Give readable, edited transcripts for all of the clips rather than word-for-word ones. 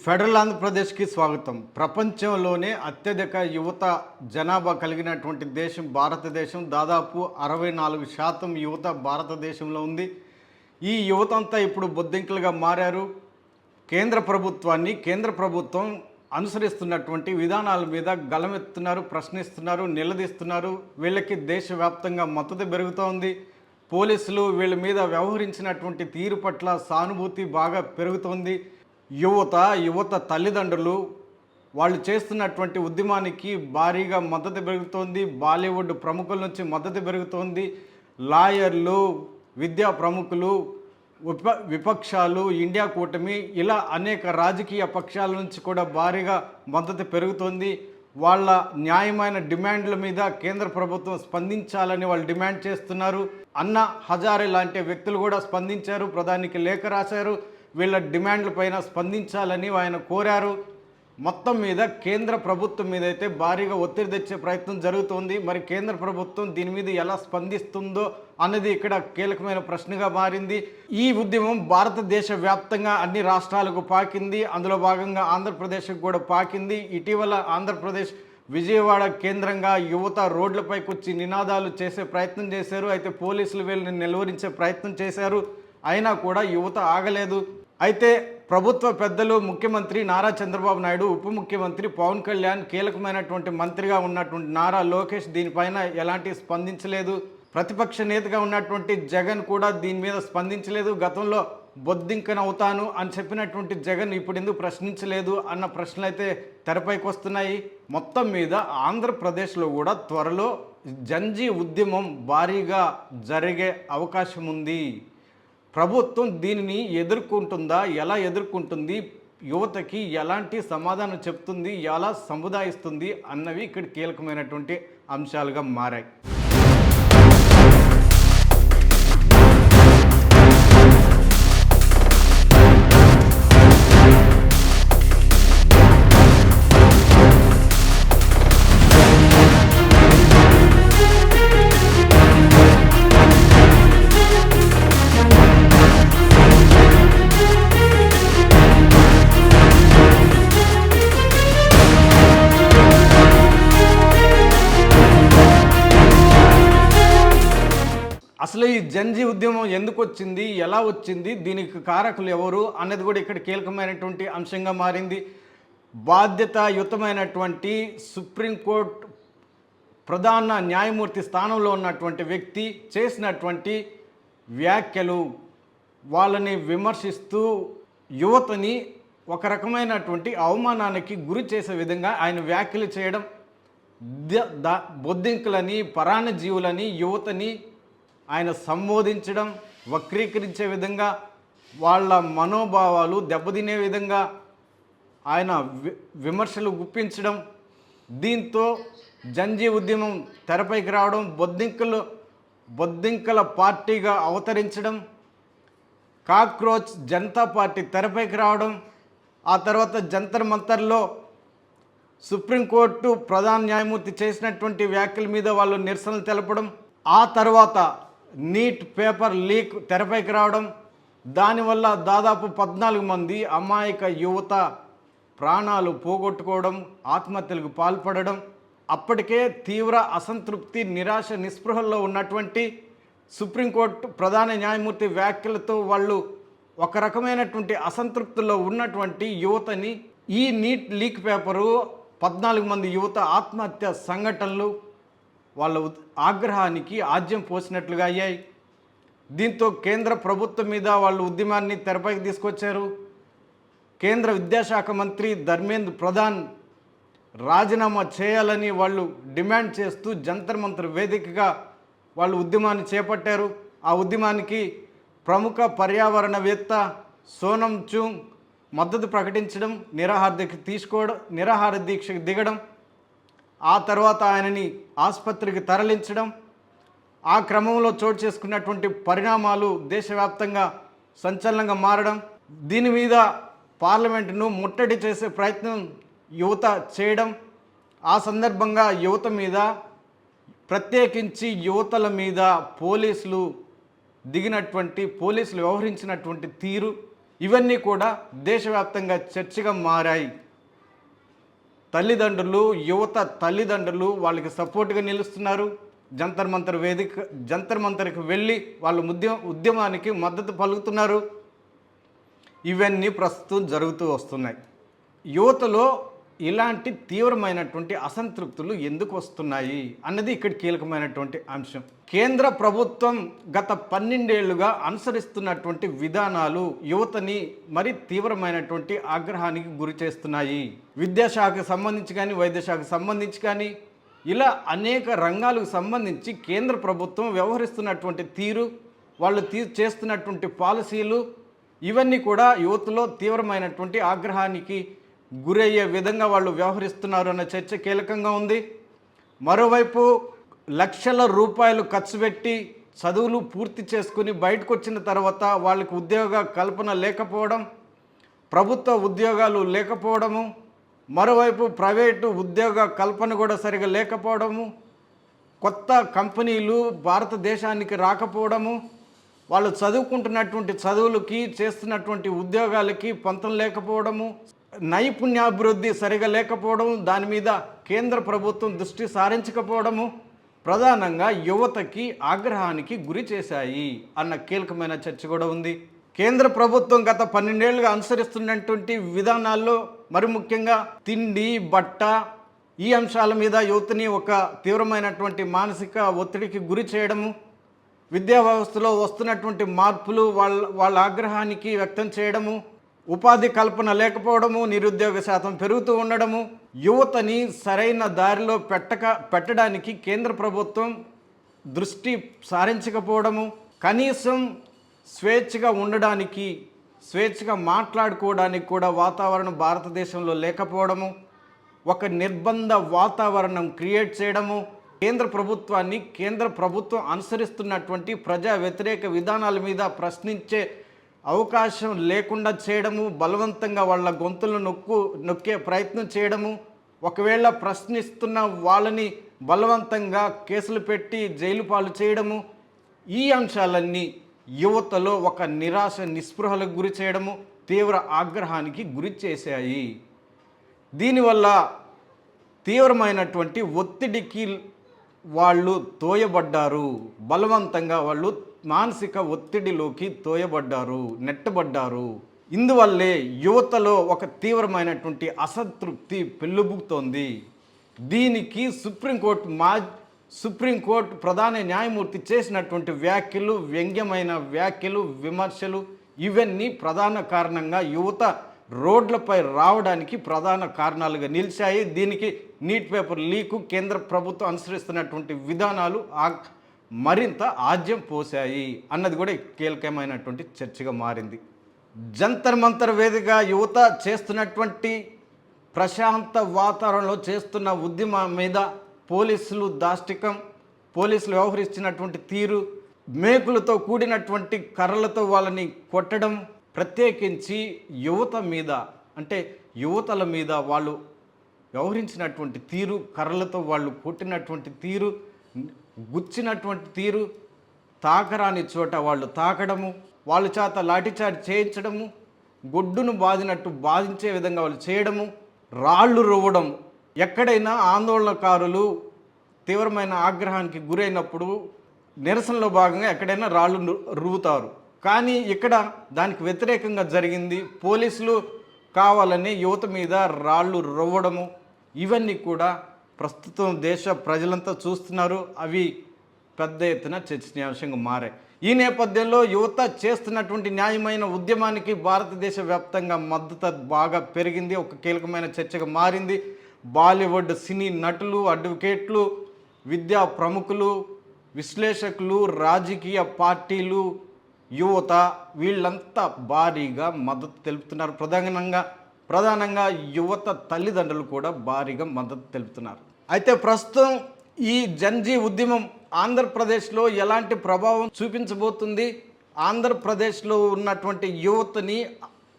Federal ఆంధ్రప్రదేశ్కి స్వాగతం. ప్రపంచంలోనే అత్యధిక యువత జనాభా కలిగినటువంటి దేశం భారతదేశం. దాదాపు 64% యువత భారతదేశంలో ఉంది. ఈ యువత అంతా ఇప్పుడు బొద్దింకలుగా మారారు. కేంద్ర ప్రభుత్వం అనుసరిస్తున్నటువంటి విధానాల మీద గలమెత్తున్నారు, ప్రశ్నిస్తున్నారు, నిలదీస్తున్నారు. వీళ్ళకి దేశవ్యాప్తంగా మద్దతు పెరుగుతోంది. పోలీసులు వీళ్ళ మీద వ్యవహరించినటువంటి తీరు పట్ల సానుభూతి బాగా పెరుగుతోంది. యువత తల్లిదండ్రులు వాళ్ళు చేస్తున్నటువంటి ఉద్యమానికి భారీగా మద్దతు పెరుగుతోంది. బాలీవుడ్ ప్రముఖుల నుంచి మద్దతు పెరుగుతోంది. లాయర్లు, విద్యా ప్రముఖులు, విపక్షాలు, ఇండియా కూటమి, ఇలా అనేక రాజకీయ పక్షాల నుంచి కూడా భారీగా మద్దతు పెరుగుతోంది. వాళ్ళ న్యాయమైన డిమాండ్ల మీద కేంద్ర ప్రభుత్వం స్పందించాలని వాళ్ళు డిమాండ్ చేస్తున్నారు. అన్నా హజారే లాంటి వ్యక్తులు కూడా స్పందించారు, ప్రధానికి లేఖ రాశారు. వీళ్ళ డిమాండ్ల పైన స్పందించాలని ఆయన కోరారు. మొత్తం మీద కేంద్ర ప్రభుత్వం మీద అయితే భారీగా ఒత్తిడి తెచ్చే ప్రయత్నం జరుగుతోంది. మరి కేంద్ర ప్రభుత్వం దీని మీద ఎలా స్పందిస్తుందో అన్నది ఇక్కడ కీలకమైన ప్రశ్నగా మారింది. ఈ ఉద్యమం భారతదేశ వ్యాప్తంగా అన్ని రాష్ట్రాలకు పాకింది. అందులో భాగంగా ఆంధ్రప్రదేశ్కి కూడా పాకింది. ఇటీవల ఆంధ్రప్రదేశ్ విజయవాడ కేంద్రంగా యువత రోడ్లపైకి వచ్చి నినాదాలు చేసే ప్రయత్నం చేశారు. అయితే పోలీసులు వీళ్ళని నిలువరించే ప్రయత్నం చేశారు. అయినా కూడా యువత ఆగలేదు. అయితే ప్రభుత్వ పెద్దలు, ముఖ్యమంత్రి నారా చంద్రబాబు నాయుడు, ఉప ముఖ్యమంత్రి పవన్ కళ్యాణ్, కీలకమైనటువంటి మంత్రిగా ఉన్నటువంటి నారా లోకేష్ దీనిపైన ఎలాంటి స్పందించలేదు. ప్రతిపక్ష నేతగా ఉన్నటువంటి జగన్ కూడా దీని మీద స్పందించలేదు. గతంలో బొద్దింకనవుతాను అని చెప్పినటువంటి జగన్ ఇప్పుడు ఎందుకు ప్రశ్నించలేదు అన్న ప్రశ్నలు అయితే తెరపైకి వస్తున్నాయి. మొత్తం మీద ఆంధ్రప్రదేశ్లో కూడా త్వరలో జంజీ ఉద్యమం భారీగా జరిగే అవకాశం ఉంది. ప్రభుత్వం దీనిని ఎదుర్కొంటుందా, ఎలా ఎదుర్కొంటుంది, యువతకి ఎలాంటి సమాధానం చెప్తుంది, ఎలా సముదాయిస్తుంది అన్నవి ఇక్కడ కీలకమైనటువంటి అంశాలుగా మారాయి. అసలు ఈ జంజీ ఉద్యమం ఎందుకు వచ్చింది, ఎలా వచ్చింది, దీనికి కారకులు ఎవరు అన్నది కూడా ఇక్కడ కీలకమైనటువంటి అంశంగా మారింది. బాధ్యతాయుతమైనటువంటి సుప్రీంకోర్టు ప్రధాన న్యాయమూర్తి స్థానంలో ఉన్నటువంటి వ్యక్తి చేసినటువంటి వ్యాఖ్యలు, వాళ్ళని విమర్శిస్తూ యువతని ఒక రకమైనటువంటి అవమానానికి గురి చేసే విధంగా ఆయన వ్యాఖ్యలు చేయడం, బొద్దింకులని, పరాన్నజీవులని యువతని ఆయన సంబోధించడం, వక్రీకరించే విధంగా, వాళ్ళ మనోభావాలు దెబ్బతినే విధంగా ఆయన విమర్శలు గుప్పించడం, దీంతో జంజీ ఉద్యమం తెరపైకి రావడం, బొద్దింకల పార్టీగా అవతరించడం, కాక్రోచ్ జనతా పార్టీ తెరపైకి రావడం, ఆ తర్వాత జంతర్ మంతర్లో సుప్రీంకోర్టు ప్రధాన న్యాయమూర్తి చేసినటువంటి వ్యాఖ్యల మీద వాళ్ళు నిరసనలు తెలపడం, ఆ తర్వాత నీట్ పేపర్ లీక్ తెరపైకి రావడం, దానివల్ల దాదాపు 14 మంది అమాయక యువత ప్రాణాలు పోగొట్టుకోవడం, ఆత్మహత్యలకు పాల్పడడం, అప్పటికే తీవ్ర అసంతృప్తి, నిరాశ, నిస్పృహల్లో ఉన్నటువంటి సుప్రీంకోర్టు ప్రధాన న్యాయమూర్తి వ్యాఖ్యలతో వాళ్ళు ఒక రకమైనటువంటి అసంతృప్తిలో ఉన్నటువంటి యువతని ఈ నీట్ లీక్ పేపరు, 14 మంది యువత ఆత్మహత్య సంఘటనలు వాళ్ళ ఆగ్రహానికి ఆజ్యం పోసినట్లుగా అయ్యాయి. దీంతో కేంద్ర ప్రభుత్వం మీద వాళ్ళు ఉద్యమాన్ని తెరపైకి తీసుకొచ్చారు. కేంద్ర విద్యాశాఖ మంత్రి ధర్మేంద్ర ప్రధాన్ రాజీనామా చేయాలని వాళ్ళు డిమాండ్ చేస్తూ జంతర్ మంతర్ వేదికగా వాళ్ళు ఉద్యమాన్ని చేపట్టారు. ఆ ఉద్యమానికి ప్రముఖ పర్యావరణవేత్త సోనం చూంగ్ మద్దతు ప్రకటించడం, నిరాహార దీక్షకు దిగడం, ఆ తర్వాత ఆయనని ఆసుపత్రికి తరలించడం, ఆ క్రమంలో చోటు చేసుకున్నటువంటి పరిణామాలు దేశవ్యాప్తంగా సంచలనంగా మారడం, దీని మీద పార్లమెంటును ముట్టడి చేసే ప్రయత్నం యువత చేయడం, ఆ సందర్భంగా యువత మీద, ప్రత్యేకించి యువతల మీద పోలీసులు వ్యవహరించినటువంటి తీరు, ఇవన్నీ కూడా దేశవ్యాప్తంగా చర్చగా మారాయి. తల్లిదండ్రులు, యువత తల్లిదండ్రులు వాళ్ళకి సపోర్ట్గా నిలుస్తున్నారు. జంతర్ మంతర్కి వెళ్ళి వాళ్ళ ఉద్యమానికి మద్దతు పలుకుతున్నారు. ఇవన్నీ ప్రస్తుతం జరుగుతూ వస్తున్నాయి. యువతలో ఇలాంటి తీవ్రమైనటువంటి అసంతృప్తులు ఎందుకు వస్తున్నాయి అన్నది ఇక్కడ కీలకమైనటువంటి అంశం. కేంద్ర ప్రభుత్వం గత 12 ఏళ్లుగా అనుసరిస్తున్నటువంటి విధానాలు యువతని మరి తీవ్రమైనటువంటి ఆగ్రహానికి గురి చేస్తున్నాయి. విద్యాశాఖకు సంబంధించి కానీ, వైద్యశాఖకు సంబంధించి కానీ, ఇలా అనేక రంగాలకు సంబంధించి కేంద్ర ప్రభుత్వం వ్యవహరిస్తున్నటువంటి తీరు, వాళ్ళు చేస్తున్నటువంటి పాలసీలు ఇవన్నీ కూడా యువతలో తీవ్రమైనటువంటి ఆగ్రహానికి గురయ్యే విధంగా వాళ్ళు వ్యవహరిస్తున్నారు అన్న చర్చ కీలకంగా ఉంది. మరోవైపు లక్షల రూపాయలు ఖర్చు పెట్టి చదువులు పూర్తి చేసుకుని బయటకు వచ్చిన తర్వాత వాళ్ళకి ఉద్యోగ కల్పన లేకపోవడం, ప్రభుత్వ ఉద్యోగాలు లేకపోవడము, మరోవైపు ప్రైవేటు ఉద్యోగ కల్పన కూడా సరిగా లేకపోవడము, కొత్త కంపెనీలు భారతదేశానికి రాకపోవడము, వాళ్ళు చదువుకుంటున్నటువంటి చదువులకి చేస్తున్నటువంటి ఉద్యోగాలకి పొంతం లేకపోవడము, నైపుణ్యాభివృద్ధి సరిగా లేకపోవడం, దాని మీద కేంద్ర ప్రభుత్వం దృష్టి సారించకపోవడము ప్రధానంగా యువతకి ఆగ్రహానికి గురి చేశాయి అన్న కీలకమైన చర్చ కూడా ఉంది. కేంద్ర ప్రభుత్వం గత 12 ఏళ్లుగా అనుసరిస్తున్నటువంటి విధానాల్లో మరి ముఖ్యంగా తిండి, బట్ట ఈ అంశాల మీద యువతని ఒక తీవ్రమైనటువంటి మానసిక ఒత్తిడికి గురి చేయడము, విద్యా వ్యవస్థలో వస్తున్నటువంటి మార్పులు వాళ్ళ ఆగ్రహానికి వ్యక్తం చేయడము, ఉపాధి కల్పన లేకపోవడము, నిరుద్యోగ శాతం పెరుగుతూ ఉండడము, యువతని సరైన దారిలో పెట్టడానికి కేంద్ర ప్రభుత్వం దృష్టి సారించకపోవడము, కనీసం స్వేచ్ఛగా ఉండడానికి, స్వేచ్ఛగా మాట్లాడుకోవడానికి కూడా వాతావరణం భారతదేశంలో లేకపోవడము, ఒక నిర్బంధ వాతావరణం క్రియేట్ చేయడము, కేంద్ర ప్రభుత్వం అనుసరిస్తున్నటువంటి ప్రజా వ్యతిరేక విధానాల మీద ప్రశ్నించే అవకాశం లేకుండా చేయడము, బలవంతంగా వాళ్ళ గొంతులను నొక్కే ప్రయత్నం చేయడము, ఒకవేళ ప్రశ్నిస్తున్న వాళ్ళని బలవంతంగా కేసులు పెట్టి జైలు పాలు చేయడము, ఈ అంశాలన్నీ యువతలో ఒక నిరాశ నిస్పృహలకు గురి చేయడము, తీవ్ర ఆగ్రహానికి గురి చేశాయి. దీనివల్ల తీవ్రమైనటువంటి ఒత్తిడికి వాళ్ళు తోయబడ్డారు, బలవంతంగా వాళ్ళు మానసిక ఒత్తిడిలోకి నెట్టబడ్డారు. ఇందువల్లే యువతలో ఒక తీవ్రమైనటువంటి అసంతృప్తి పెళ్ళుబుకుతోంది. దీనికి సుప్రీంకోర్టు ప్రధాన న్యాయమూర్తి చేసినటువంటి వ్యాఖ్యలు, వ్యంగ్యమైన వ్యాఖ్యలు, విమర్శలు ఇవన్నీ ప్రధాన కారణంగా యువత రోడ్లపై రావడానికి ప్రధాన కారణాలుగా నిలిచాయి. దీనికి నీట్ పేపర్ లీకు, కేంద్ర ప్రభుత్వం అనుసరిస్తున్నటువంటి విధానాలు మరింత ఆజ్యం పోశాయి అన్నది కూడా కీలకమైనటువంటి చర్చగా మారింది. జంతర్ మంతర్ వేదికగా యువత చేస్తున్నటువంటి ప్రశాంత వాతావరణంలో చేస్తున్న ఉద్యమం మీద పోలీసులు వ్యవహరిస్తున్నటువంటి తీరు, మేకులతో కూడినటువంటి కర్రలతో వాళ్ళని కొట్టడం, ప్రత్యేకించి యువతల మీద వాళ్ళు వ్యవహరించినటువంటి తీరు, కర్రలతో వాళ్ళు కొట్టినటువంటి తీరు, గుచ్చినటువంటి తీరు, తాకరాని చోట వాళ్ళు తాకడము, వాళ్ళ చేత లాఠీచార్జ్ చేయించడము, గొడ్డును బాధించే విధంగా వాళ్ళు చేయడము, రాళ్ళు రువ్వడం. ఎక్కడైనా ఆందోళనకారులు తీవ్రమైన ఆగ్రహానికి గురైనప్పుడు నిరసనలో భాగంగా ఎక్కడైనా రాళ్ళు రువ్వుతారు. కానీ ఇక్కడ దానికి వ్యతిరేకంగా జరిగింది. పోలీసులు కావాలని యువత మీద రాళ్ళు రువ్వడము, ఇవన్నీ కూడా ప్రస్తుతం దేశ ప్రజలంతా చూస్తున్నారు. అవి పెద్ద ఎత్తున చర్చనీయాంశంగా మారాయి. ఈ నేపథ్యంలో యువత చేస్తున్నటువంటి న్యాయమైన ఉద్యమానికి భారతదేశ వ్యాప్తంగా మద్దతు బాగా పెరిగింది, ఒక కీలకమైన చర్చగా మారింది. బాలీవుడ్ సినీ నటులు, అడ్వకేట్లు, విద్యా ప్రముఖులు, విశ్లేషకులు, రాజకీయ పార్టీలు, యువత వీళ్ళంతా భారీగా మద్దతు తెలుపుతున్నారు. ప్రధానంగా యువత తల్లిదండ్రులు కూడా భారీగా మద్దతు తెలుపుతున్నారు. అయితే ప్రస్తుతం ఈ జన్జీ ఉద్యమం ఆంధ్రప్రదేశ్లో ఎలాంటి ప్రభావం చూపించబోతుంది, ఆంధ్రప్రదేశ్లో ఉన్నటువంటి యువతని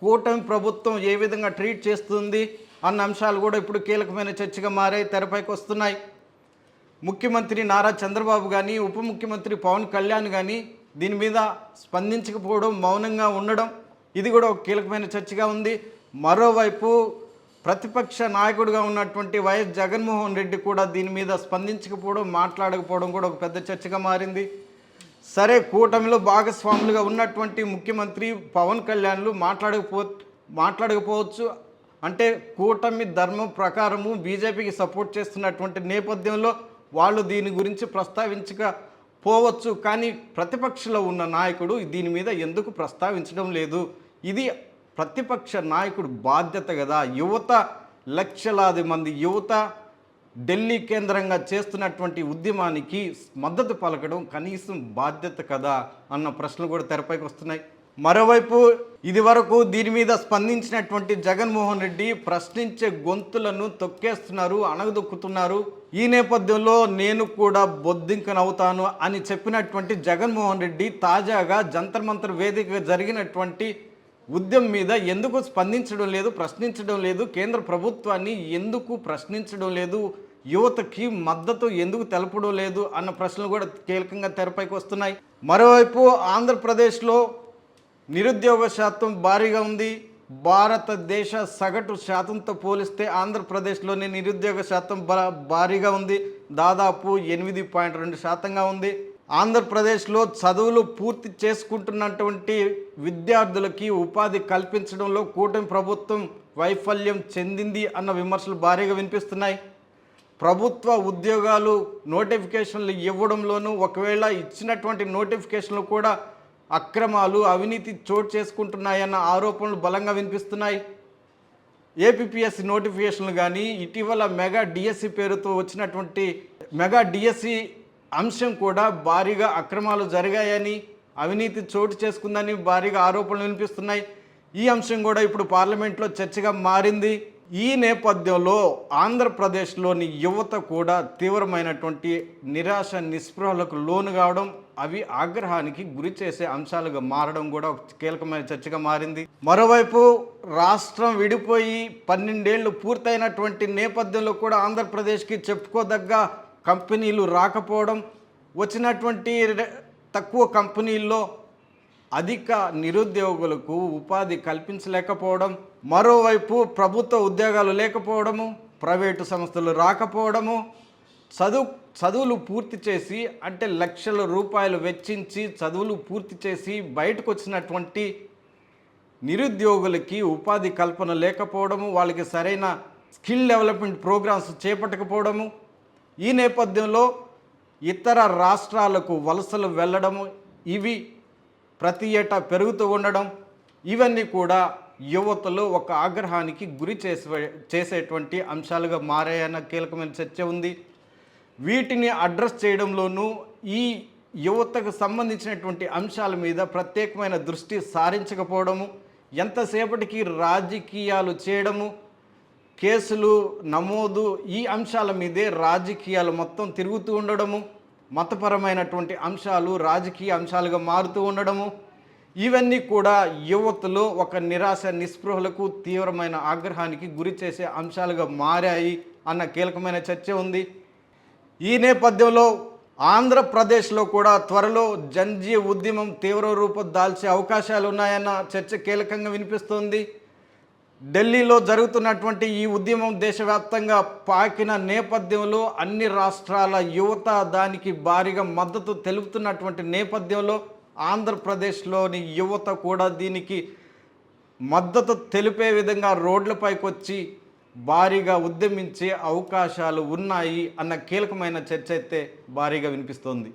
కూటమి ప్రభుత్వం ఏ విధంగా ట్రీట్ చేస్తుంది అన్న అంశాలు కూడా ఇప్పుడు కీలకమైన చర్చగా మారాయి, తెరపైకి వస్తున్నాయి. ముఖ్యమంత్రి నారా చంద్రబాబు కానీ, ఉప ముఖ్యమంత్రి పవన్ కళ్యాణ్ కానీ దీని మీద స్పందించకపోవడం, మౌనంగా ఉండడం, ఇది కూడా ఒక కీలకమైన చర్చగా ఉంది. మరోవైపు ప్రతిపక్ష నాయకుడిగా ఉన్నటువంటి వైఎస్ జగన్మోహన్ రెడ్డి కూడా దీని మీద స్పందించకపోవడం, మాట్లాడకపోవడం కూడా ఒక పెద్ద చర్చగా మారింది. సరే, కూటమిలో భాగస్వాములుగా ఉన్నటువంటి ముఖ్యమంత్రి పవన్ కళ్యాణ్లు మాట్లాడకపోవచ్చు. అంటే కూటమి ధర్మం ప్రకారము బీజేపీకి సపోర్ట్ చేస్తున్నటువంటి నేపథ్యంలో వాళ్ళు దీని గురించి ప్రస్తావించకపోవచ్చు. కానీ ప్రతిపక్షంలో ఉన్న నాయకుడు దీని మీద ఎందుకు ప్రస్తావించడం లేదు? ఇది ప్రతిపక్ష నాయకుడు బాధ్యత కదా. యువత, లక్షలాది మంది యువత ఢిల్లీ కేంద్రంగా చేస్తున్నటువంటి ఉద్యమానికి మద్దతు పలకడం కనీసం బాధ్యత కదా అన్న ప్రశ్నలు కూడా తెరపైకి వస్తున్నాయి. మరోవైపు ఇది వరకు దీని మీద స్పందించినటువంటి జగన్మోహన్ రెడ్డి ప్రశ్నించే గొంతులను తొక్కేస్తున్నారు, అణగదొక్కుతున్నారు. ఈ నేపథ్యంలో నేను కూడా బొద్దింకనవుతాను అని చెప్పినటువంటి జగన్మోహన్ రెడ్డి తాజాగా జంతర్ మంతర్ వేదికగా జరిగినటువంటి ఉద్యమం మీద ఎందుకు స్పందించడం లేదు, ప్రశ్నించడం లేదు, కేంద్ర ప్రభుత్వాన్ని ఎందుకు ప్రశ్నించడం లేదు, యువతకి మద్దతు ఎందుకు తెలపడం లేదు అన్న ప్రశ్నలు కూడా కీలకంగా తెరపైకి వస్తున్నాయి. మరోవైపు ఆంధ్రప్రదేశ్లో నిరుద్యోగ శాతం భారీగా ఉంది. భారతదేశ సగటు శాతంతో పోలిస్తే ఆంధ్రప్రదేశ్లోని నిరుద్యోగ శాతం భారీగా ఉంది. దాదాపు 8.2% ఉంది. ఆంధ్రప్రదేశ్లో చదువులు పూర్తి చేసుకుంటున్నటువంటి విద్యార్థులకి ఉపాధి కల్పించడంలో కూటమి ప్రభుత్వం వైఫల్యం చెందింది అన్న విమర్శలు భారీగా వినిపిస్తున్నాయి. ప్రభుత్వ ఉద్యోగాలు నోటిఫికేషన్లు ఇవ్వడంలోనూ, ఒకవేళ ఇచ్చినటువంటి నోటిఫికేషన్లు కూడా అక్రమాలు, అవినీతి చోటు చేసుకుంటున్నాయన్న ఆరోపణలు బలంగా వినిపిస్తున్నాయి. ఏపీపీఎస్సీ నోటిఫికేషన్లు కానీ, ఇటీవల మెగా డిఎస్సి పేరుతో వచ్చినటువంటి మెగా డిఎస్సి అంశం కూడా భారీగా అక్రమాలు జరిగాయని, అవినీతి చోటు చేసుకుందని భారీగా ఆరోపణలు వినిపిస్తున్నాయి. ఈ అంశం కూడా ఇప్పుడు పార్లమెంట్లో చర్చగా మారింది. ఈ నేపథ్యంలో ఆంధ్రప్రదేశ్లోని యువత కూడా తీవ్రమైనటువంటి నిరాశ, నిస్పృహలకు లోను కావడం, అవి ఆగ్రహానికి గురి చేసే అంశాలుగా మారడం కూడా ఒక కీలకమైన చర్చగా మారింది. మరోవైపు రాష్ట్రం విడిపోయి 12 ఏళ్ళు పూర్తయినటువంటి నేపథ్యంలో కూడా ఆంధ్రప్రదేశ్కి చెప్పుకోదగ్గ కంపెనీలు రాకపోవడం, వచ్చినటువంటి తక్కువ కంపెనీల్లో అధిక నిరుద్యోగులకు ఉపాధి కల్పించలేకపోవడం, మరోవైపు ప్రభుత్వ ఉద్యోగాలు లేకపోవడము, ప్రైవేటు సంస్థలు రాకపోవడము, చదువులు పూర్తి చేసి, అంటే లక్షల రూపాయలు వెచ్చించి చదువులు పూర్తి చేసి బయటకు వచ్చినటువంటి నిరుద్యోగులకి ఉపాధి కల్పన లేకపోవడము, వాళ్ళకి సరైన స్కిల్ డెవలప్మెంట్ ప్రోగ్రామ్స్ చేపట్టకపోవడము, ఈ నేపథ్యంలో ఇతర రాష్ట్రాలకు వలసలు వెళ్ళడము, ఇవి ప్రతి ఏటా పెరుగుతూ ఉండడం, ఇవన్నీ కూడా యువతలో ఒక ఆగ్రహానికి గురి చేసేటువంటి అంశాలుగా మారాయన్న కీలకమైన చర్చ ఉంది. వీటిని అడ్రస్ చేయడంలోనూ ఈ యువతకు సంబంధించినటువంటి అంశాల మీద ప్రత్యేకమైన దృష్టి సారించకపోవడము, ఎంతసేపటికి రాజకీయాలు చేయడము, కేసులు నమోదు, ఈ అంశాల మీదే రాజకీయాలు మొత్తం తిరుగుతూ ఉండడము, మతపరమైనటువంటి అంశాలు రాజకీయ అంశాలుగా మారుతూ ఉండడము, ఇవన్నీ కూడా యువతలో ఒక నిరాశ, నిస్పృహలకు, తీవ్రమైన ఆగ్రహానికి గురి చేసే అంశాలుగా మారాయి అన్న కీలకమైన చర్చ ఉంది. ఈ నేపథ్యంలో ఆంధ్రప్రదేశ్లో కూడా త్వరలో జన్జీ ఉద్యమం తీవ్ర రూపం దాల్చే అవకాశాలు ఉన్నాయన్న చర్చ కీలకంగా వినిపిస్తోంది. ఢిల్లీలో జరుగుతున్నటువంటి ఈ ఉద్యమం దేశవ్యాప్తంగా పాకిన నేపథ్యంలో అన్ని రాష్ట్రాల యువత దానికి భారీగా మద్దతు తెలుపుతున్నటువంటి నేపథ్యంలో ఆంధ్రప్రదేశ్లోని యువత కూడా దీనికి మద్దతు తెలిపే విధంగా రోడ్లపైకి వచ్చి భారీగా ఉద్యమించే అవకాశాలు ఉన్నాయి అన్న కీలకమైన చర్చ అయితే భారీగా వినిపిస్తోంది.